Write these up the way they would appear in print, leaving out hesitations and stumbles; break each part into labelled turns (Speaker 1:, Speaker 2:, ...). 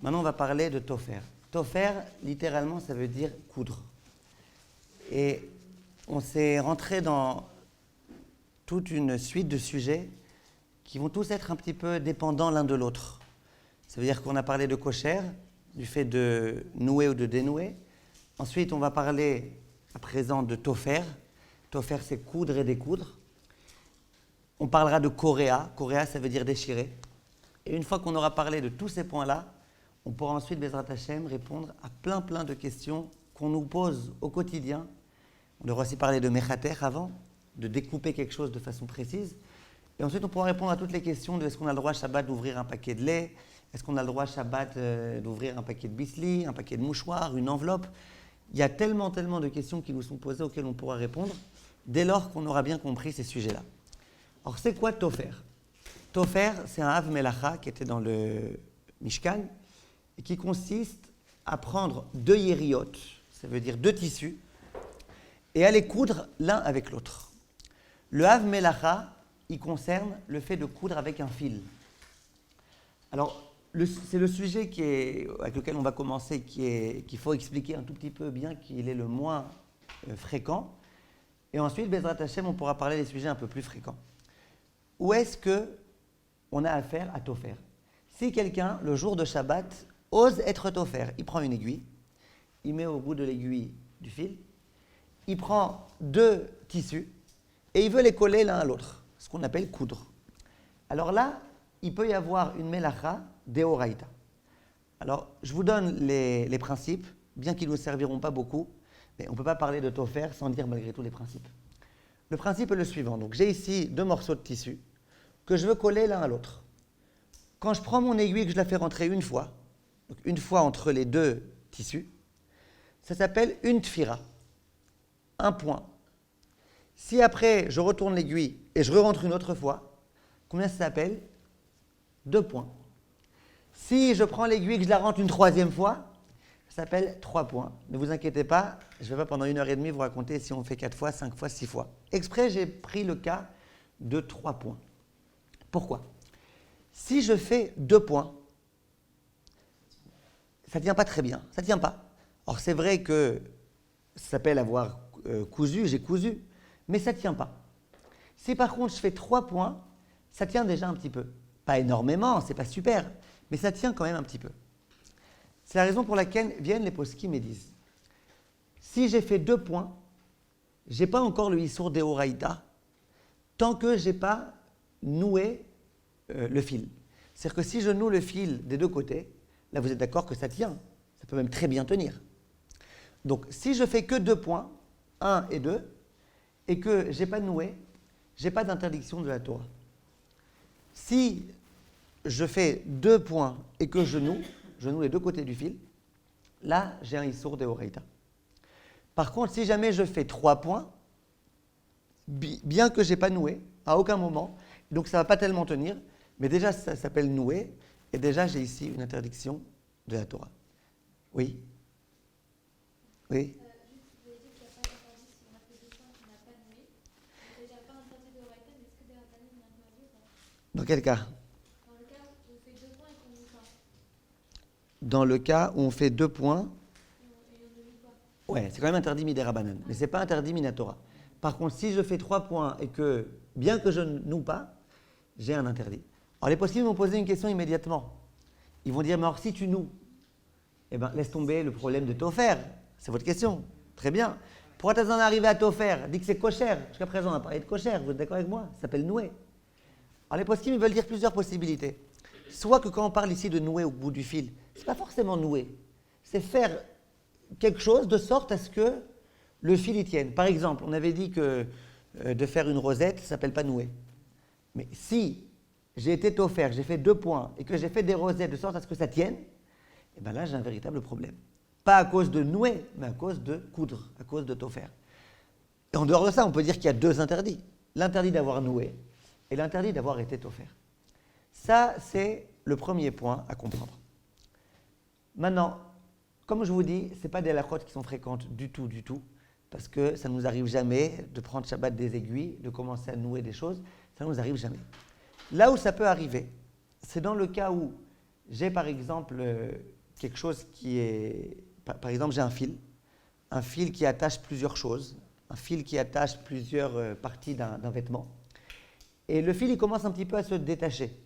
Speaker 1: Maintenant, on va parler de tofer. Tofer, littéralement, ça veut dire coudre. Et on s'est rentré dans toute une suite de sujets qui vont tous être un petit peu dépendants l'un de l'autre. Ça veut dire qu'on a parlé de kosher, du fait de nouer ou de dénouer. Ensuite, on va parler à présent de tofer. Tofer, c'est coudre et découdre. On parlera de korea. Korea, ça veut dire déchirer. Et une fois qu'on aura parlé de tous ces points-là, on pourra ensuite, Bezrat Hashem, répondre à plein de questions qu'on nous pose au quotidien. On devra aussi parler de mechater avant, de découper quelque chose de façon précise. Et ensuite, on pourra répondre à toutes les questions de est-ce qu'on a le droit Shabbat d'ouvrir un paquet de lait, est-ce qu'on a le droit Shabbat d'ouvrir un paquet de bisli, un paquet de mouchoirs, une enveloppe. Il y a tellement de questions qui nous sont posées auxquelles on pourra répondre dès lors qu'on aura bien compris ces sujets-là. Alors, c'est quoi Tofer? Tofer, c'est un Av Melacha qui était dans le Mishkan et qui consiste à prendre deux yériot, ça veut dire deux tissus, et à les coudre l'un avec l'autre. Le Av Melacha, il concerne le fait de coudre avec un fil. Alors, c'est le sujet avec lequel on va commencer, qu'il faut expliquer un tout petit peu bien, qu'il est le moins fréquent. Et ensuite, Bezrat Hashem, on pourra parler des sujets un peu plus fréquents. Où est-ce qu'on a affaire à Tofer? Si quelqu'un, le jour de Shabbat, ose être Tofer, il prend une aiguille, il met au bout de l'aiguille du fil, il prend deux tissus et il veut les coller l'un à l'autre, ce qu'on appelle coudre. Alors là, il peut y avoir une melacha deoraita. Alors, je vous donne les principes, bien qu'ils ne nous serviront pas beaucoup, mais on ne peut pas parler de Tofer sans dire malgré tout les principes. Le principe est le suivant. Donc, j'ai ici deux morceaux de tissu que je veux coller l'un à l'autre. Quand je prends mon aiguille et que je la fais rentrer une fois, donc une fois entre les deux tissus, ça s'appelle une tfira, un point. Si après, je retourne l'aiguille et je re-rentre une autre fois, combien ça s'appelle? 2 points. Si je prends l'aiguille et que je la rentre une troisième fois, ça s'appelle 3 points. Ne vous inquiétez pas, je ne vais pas pendant 1h30 vous raconter si on fait 4 fois, 5 fois, 6 fois. Exprès, j'ai pris le cas de 3 points. Pourquoi? Si je fais 2 points, ça ne tient pas très bien. Ça ne tient pas. Or, c'est vrai que ça s'appelle avoir cousu, j'ai cousu, mais ça ne tient pas. Si par contre je fais 3 points, ça tient déjà un petit peu. Pas énormément, c'est pas super, mais ça tient quand même un petit peu. C'est la raison pour laquelle viennent les poskim et disent si j'ai fait 2 points, j'ai pas encore le Issour Deoraita tant que j'ai pas noué le fil. C'est-à-dire que si je noue le fil des deux côtés, là vous êtes d'accord que ça tient, ça peut même très bien tenir. Donc si je fais que 2 points, 1 et 2, et que j'ai pas noué, j'ai pas d'interdiction de la Torah. Si je fais 2 points et que je noue les deux côtés du fil, là, j'ai un Issour Deoraita. Par contre, si jamais je fais 3 points, bien que je n'ai pas noué, à aucun moment, donc ça ne va pas tellement tenir, mais déjà, ça s'appelle nouer, et déjà, j'ai ici une interdiction de la Torah. Oui? Oui? Dans quel cas? Dans le cas où on fait 2 points, ouais, c'est quand même interdit midérabanan, mais ce n'est pas interdit minatora. Par contre, si je fais 3 points et que, bien que je ne noue pas, j'ai un interdit. Alors les poskim vont poser une question immédiatement. Ils vont dire, mais alors si tu noues, eh bien laisse tomber le problème de Tofer. C'est votre question. Très bien. Pourquoi tu as besoin d'arriver à Tofer? Dis que c'est kosher. Jusqu'à présent, on a parlé de kosher. Vous êtes d'accord avec moi? Ça s'appelle nouer. Alors les poskim, ils veulent dire plusieurs possibilités. Soit que quand on parle ici de nouer au bout du fil, ce n'est pas forcément nouer. C'est faire quelque chose de sorte à ce que le fil y tienne. Par exemple, on avait dit que de faire une rosette, ça ne s'appelle pas nouer. Mais si j'ai été Tofer, j'ai fait 2 points et que j'ai fait des rosettes de sorte à ce que ça tienne, et bien là, j'ai un véritable problème. Pas à cause de nouer, mais à cause de coudre, à cause de Tofer. Et en dehors de ça, on peut dire qu'il y a 2 interdits. L'interdit d'avoir noué et l'interdit d'avoir été Tofer. Ça, c'est le premier point à comprendre. Maintenant, comme je vous dis, ce n'est pas des halachot qui sont fréquentes du tout, parce que ça ne nous arrive jamais de prendre Shabbat des aiguilles, de commencer à nouer des choses, ça ne nous arrive jamais. Là où ça peut arriver, c'est dans le cas où j'ai par exemple quelque chose qui est... Par exemple, j'ai un fil qui attache plusieurs choses, un fil qui attache plusieurs parties d'un vêtement. Et le fil, il commence un petit peu à se détacher.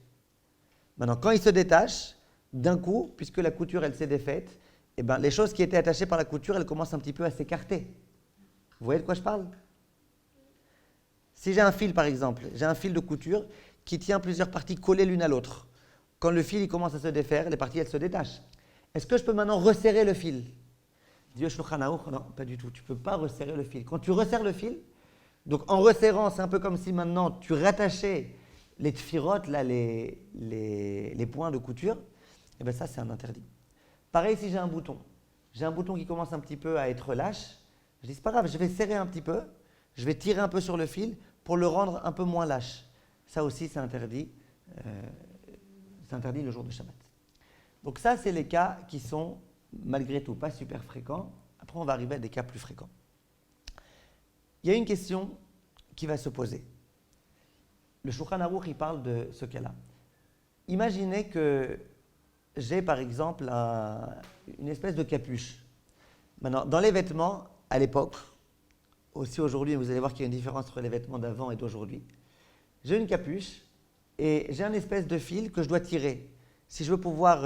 Speaker 1: Maintenant, quand il se détache, d'un coup, puisque la couture, elle s'est défaite, eh ben, les choses qui étaient attachées par la couture, elles commencent un petit peu à s'écarter. Vous voyez de quoi je parle? Si j'ai un fil, par exemple, j'ai un fil de couture qui tient plusieurs parties collées l'une à l'autre. Quand le fil il commence à se défaire, les parties, elles se détachent. Est-ce que je peux maintenant resserrer le fil? Dit Shulchan Aruch, non, pas du tout. Tu ne peux pas resserrer le fil. Quand tu resserres le fil, donc en resserrant, c'est un peu comme si maintenant tu rattachais les tfirotes, là, les points de couture. Et bien ça, c'est un interdit. Pareil si j'ai un bouton. J'ai un bouton qui commence un petit peu à être lâche. Je dis, c'est pas grave, je vais serrer un petit peu. Je vais tirer un peu sur le fil pour le rendre un peu moins lâche. Ça aussi, c'est interdit. C'est interdit le jour de Shabbat. Donc ça, c'est les cas qui sont, malgré tout, pas super fréquents. Après, on va arriver à des cas plus fréquents. Il y a une question qui va se poser. Le Shulchan Aruch, il parle de ce cas-là. Imaginez que j'ai, par exemple, une espèce de capuche. Maintenant, dans les vêtements, à l'époque, aussi aujourd'hui, vous allez voir qu'il y a une différence entre les vêtements d'avant et d'aujourd'hui. J'ai une capuche et j'ai un espèce de fil que je dois tirer. Si je veux pouvoir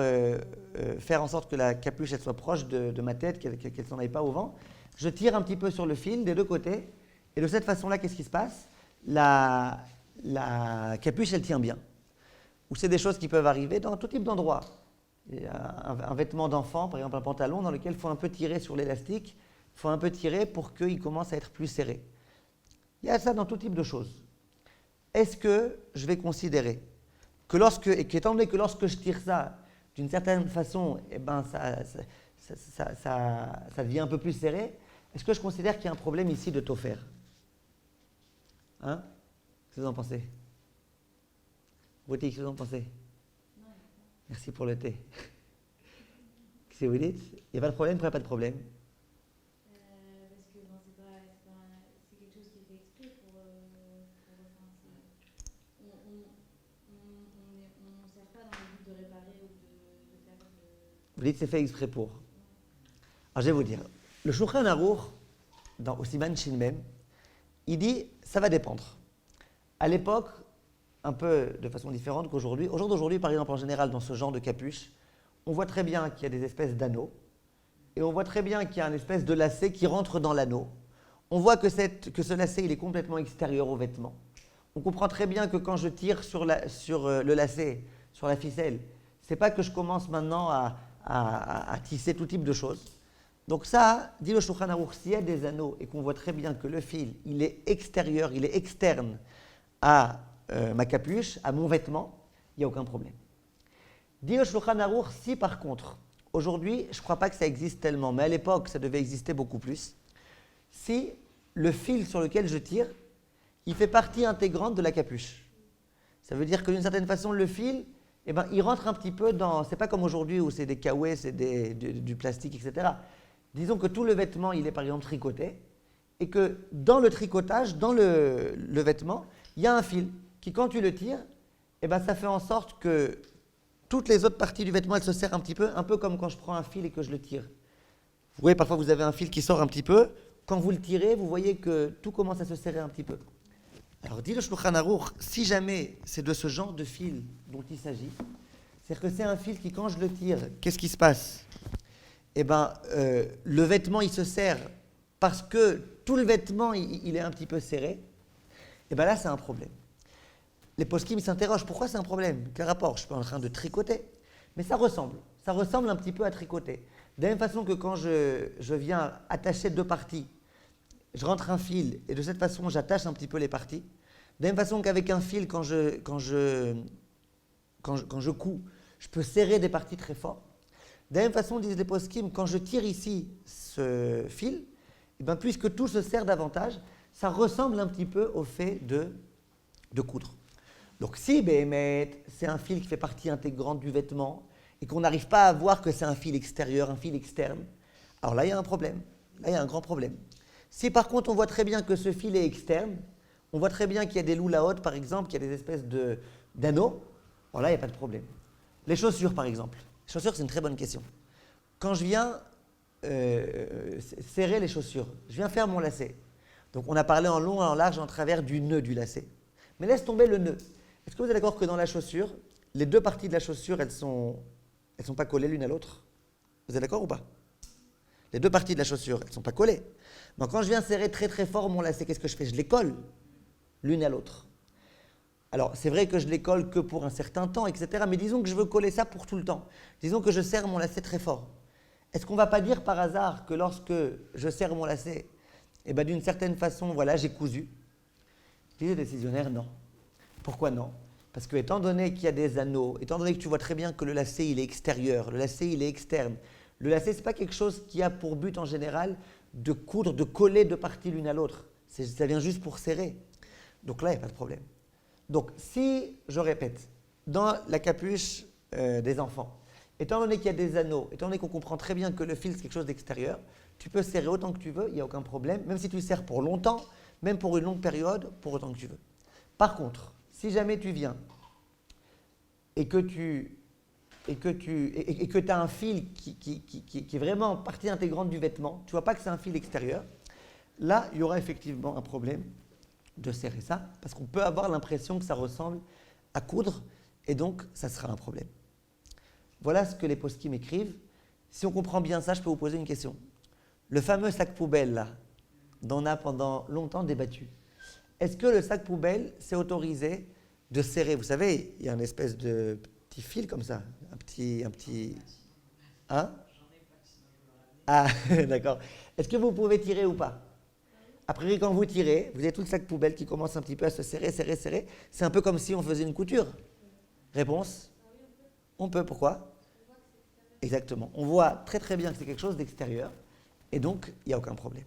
Speaker 1: faire en sorte que la capuche elle soit proche de ma tête, qu'elle ne s'en aille pas au vent, je tire un petit peu sur le fil des deux côtés. Et de cette façon-là, qu'est-ce qui se passe? La capuche, elle tient bien. Ou c'est des choses qui peuvent arriver dans tout type d'endroits. Un vêtement d'enfant, par exemple un pantalon, dans lequel il faut un peu tirer sur l'élastique, il faut un peu tirer pour qu'il commence à être plus serré. Il y a ça dans tout type de choses. Est-ce que je vais considérer qu'étant donné que lorsque je tire ça, d'une certaine façon, eh ben ça devient un peu plus serré, est-ce que je considère qu'il y a un problème ici de tofer? Hein? Qu'est-ce que vous en pensez? Qu'est-ce que vous en pensez? Merci pour le thé. Qu'est-ce que vous dites? Il n'y a pas de problème? Pourquoi pas de problème?
Speaker 2: Parce que bon, c'est quelque chose qui est fait exprès pour on ne sert pas dans le but de réparer ou de faire de...
Speaker 1: Vous dites c'est fait exprès pour. Alors je vais vous dire. Le Shulchan Aruch, au Siman Shin Mem, il dit ça va dépendre. À l'époque, un peu de façon différente qu'aujourd'hui. Au jour d'aujourd'hui, par exemple, en général, dans ce genre de capuche, on voit très bien qu'il y a des espèces d'anneaux et on voit très bien qu'il y a une espèce de lacet qui rentre dans l'anneau. On voit que ce lacet, il est complètement extérieur au vêtement. On comprend très bien que quand je tire sur le lacet, sur la ficelle, c'est pas que je commence maintenant à tisser tout type de choses. Donc ça, dit le Shulchan Aruch, s'il y a des anneaux et qu'on voit très bien que le fil, il est extérieur, il est externe à ma capuche, à mon vêtement, il n'y a aucun problème. Dit le Shulchan Aruch, si par contre, aujourd'hui, je ne crois pas que ça existe tellement, mais à l'époque, ça devait exister beaucoup plus, si le fil sur lequel je tire, il fait partie intégrante de la capuche. Ça veut dire que d'une certaine façon, le fil, eh ben, il rentre un petit peu dans... C'est pas comme aujourd'hui où c'est des kawés, c'est du plastique, etc. Disons que tout le vêtement, il est par exemple tricoté, et que dans le tricotage, dans le vêtement, il y a un fil qui, quand tu le tires, eh ben, ça fait en sorte que toutes les autres parties du vêtement, elles se serrent un peu comme quand je prends un fil et que je le tire. Vous voyez, parfois vous avez un fil qui sort un petit peu. Quand vous le tirez, vous voyez que tout commence à se serrer un petit peu. Alors, dit le Shulchan Aruch, si jamais c'est de ce genre de fil dont il s'agit, c'est-à-dire que c'est un fil qui, quand je le tire, qu'est-ce qui se passe? Eh bien, le vêtement, il se serre parce que tout le vêtement, il est un petit peu serré. Et bien là, c'est un problème. Les poskim s'interrogent, pourquoi c'est un problème? Quel rapport? Je suis pas en train de tricoter. Mais ça ressemble un petit peu à tricoter. De la même façon que quand je viens attacher deux parties, je rentre un fil et de cette façon, j'attache un petit peu les parties. De la même façon qu'avec un fil, quand je couds, je peux serrer des parties très fort. De la même façon, disent les poskim, quand je tire ici ce fil, et bien, puisque tout se serre davantage, ça ressemble un petit peu au fait de coudre. Donc si Béhémet, c'est un fil qui fait partie intégrante du vêtement et qu'on n'arrive pas à voir que c'est un fil extérieur, un fil externe, alors là, il y a un problème. Là, il y a un grand problème. Si par contre, on voit très bien que ce fil est externe, on voit très bien qu'il y a des loulaotes, par exemple, qu'il y a des espèces d'anneaux, alors là, il n'y a pas de problème. Les chaussures, par exemple. Les chaussures, c'est une très bonne question. Quand je viens serrer les chaussures, je viens faire mon lacet. Donc, on a parlé en long et en large en travers du nœud du lacet. Mais laisse tomber le nœud. Est-ce que vous êtes d'accord que dans la chaussure, les deux parties de la chaussure, elles sont pas collées l'une à l'autre? Vous êtes d'accord ou pas? Les deux parties de la chaussure, elles ne sont pas collées. Donc, quand je viens serrer très très fort mon lacet, qu'est-ce que je fais? Je les colle l'une à l'autre. Alors, c'est vrai que je les colle que pour un certain temps, etc. Mais disons que je veux coller ça pour tout le temps. Disons que je serre mon lacet très fort. Est-ce qu'on ne va pas dire par hasard que lorsque je serre mon lacet, eh ben, d'une certaine façon, voilà, j'ai cousu? Les décisionnaires, non. Pourquoi non? Parce que étant donné qu'il y a des anneaux, étant donné que tu vois très bien que le lacet, il est extérieur, le lacet, il est externe, le lacet, ce n'est pas quelque chose qui a pour but en général de coudre, de coller deux parties l'une à l'autre. Ça vient juste pour serrer. Donc là, il n'y a pas de problème. Donc, si, je répète, dans la capuche des enfants, étant donné qu'il y a des anneaux, étant donné qu'on comprend très bien que le fil, c'est quelque chose d'extérieur, tu peux serrer autant que tu veux, il n'y a aucun problème, même si tu serres pour longtemps, même pour une longue période, pour autant que tu veux. Par contre, si jamais tu viens et que tu as un fil qui est vraiment partie intégrante du vêtement, tu ne vois pas que c'est un fil extérieur, là, il y aura effectivement un problème de serrer ça, parce qu'on peut avoir l'impression que ça ressemble à coudre, et donc ça sera un problème. Voilà ce que les poskim écrivent. Si on comprend bien ça, je peux vous poser une question. Le fameux sac poubelle, là, dont on a pendant longtemps débattu, est-ce que le sac poubelle, c'est autorisé de serrer? Vous savez, il y a une espèce de petit fil comme ça, un petit... Hein? Ah, d'accord. Est-ce que vous pouvez tirer ou pas? Après, quand vous tirez, vous avez tout le sac poubelle qui commence un petit peu à se serrer, serrer, serrer. C'est un peu comme si on faisait une couture. Réponse? On peut. Pourquoi? Exactement. On voit très très bien que c'est quelque chose d'extérieur. Et donc, il n'y a aucun problème.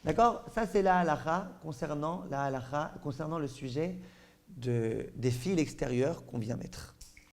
Speaker 1: D'accord? Ça, c'est la halakha concernant le sujet des fils extérieurs qu'on vient mettre.